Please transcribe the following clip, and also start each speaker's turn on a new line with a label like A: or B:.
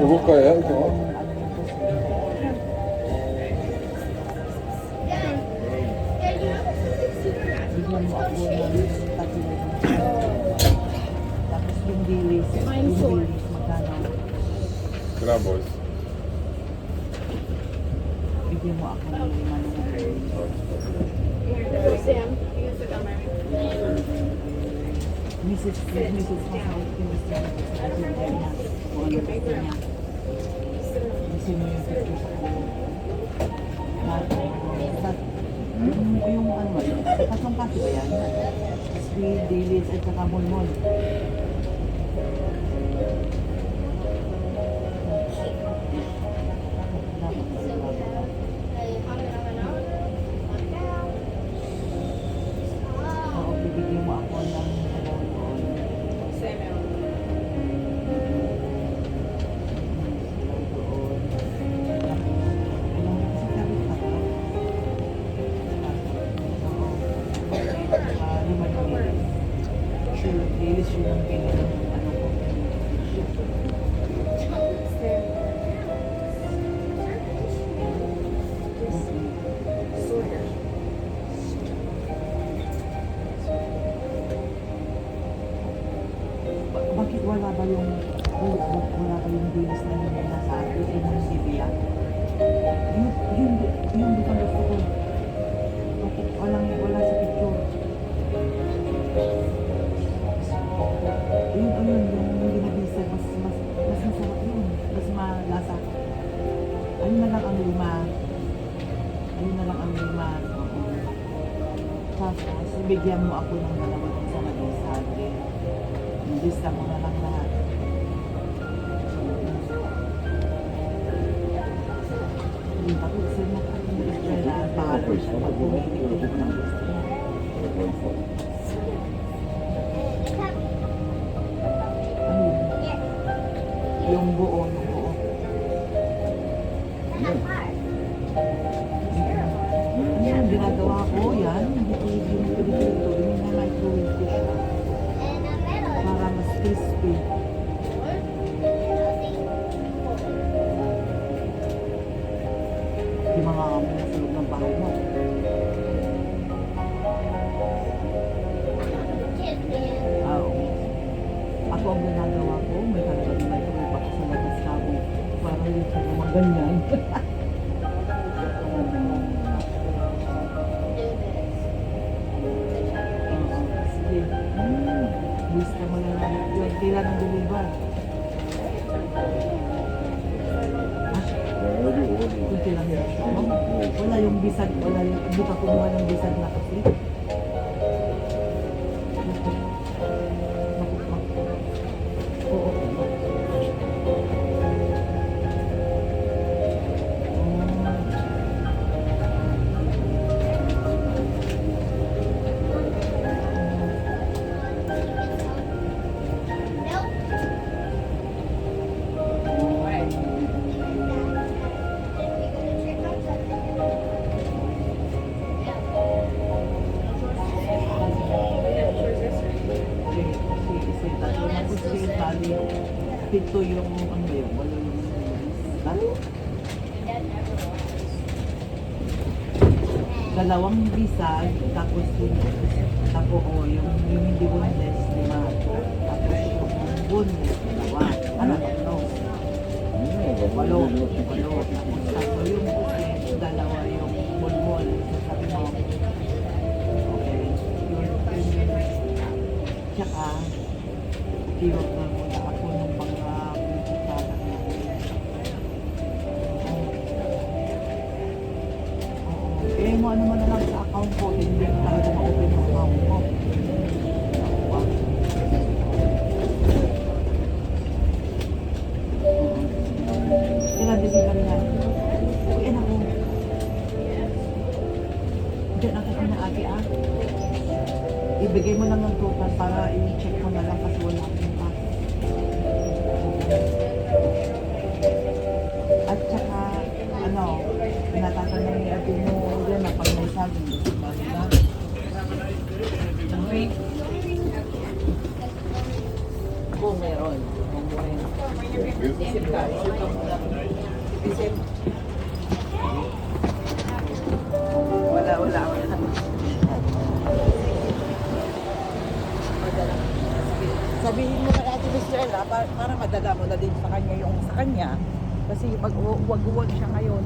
A: 해볼까요? 이거?
B: Bigyan mo ako ng tatlo. Tapos yung dilis, magkano?
A: Grabos.
B: Bigyan mo ako ng
C: Sam, use the camera.
B: Mrs. Masahot yung gusto niya. Sabi niya na kung ano gusto niya. Gusto niya yung picture sa kanya. Yung ano, tatlong kaso ba yan? Sweet, dilis, at saka mulmol. Oo, bibigyan mo ako ng dilis yun ang pinili ng ano ko. Bakit wala ba yung dilis na yung nasa yung bibia? Yung bukang gusto ko. Bakit wala sa picture? Yung ginabisa, mas masarap yun. Mas malasa. Ayun na lang ang lima. Tapos, bigyan mo ako ng dalawa ng sa mag-isag. Lista mo na lang lahat. Yung tapos, sir mo ka ng Israel, bahala siya pag bumibig ko ng gusto niya. Yung buo. Ano yung ginagawa ko? Yan. Yung microwave ko siya. Para mas crispy. Yung mga amoy sa loob ng bahay mo. Okay. Ako ang ginagawa ko, may talagang microwave ako sa labas kabo. Para yung sa mga ganyan. Sige. Lista mo na lang. Yung kailan ang deliver. Kunti lang yung siya. Wala yung bisag. Hindi ka kumuha ng bisag na kasi. Oo. Pito yung ano yun, wala yung dalawang bisag, tapos yung hindi boneless, lima, tapos yung boneless, dalawa. Ano, no? Walo. Tapos yung dalawa, yung mulmol, sabi mo, okay, tsaka, tiwag na muna ako ng mga pagkakaroon na eh mo ano mo na lang sa account ko, hindi ko talaga ma-open yung account ko. Kailan din kami na uwi na ko. Diyan ako na ate ibigay mo lang ng total para i-check mo na lang kasi wala akong pa. At saka, natatanong ni ate mo dyan na pag may sabi, okay? Kung meron. Isip. Wala. Sabihin mo kay Ate Mistrella para madala mo na din sa kanya yung sa kanya. Kasi mag-uwag-uwag siya ngayon.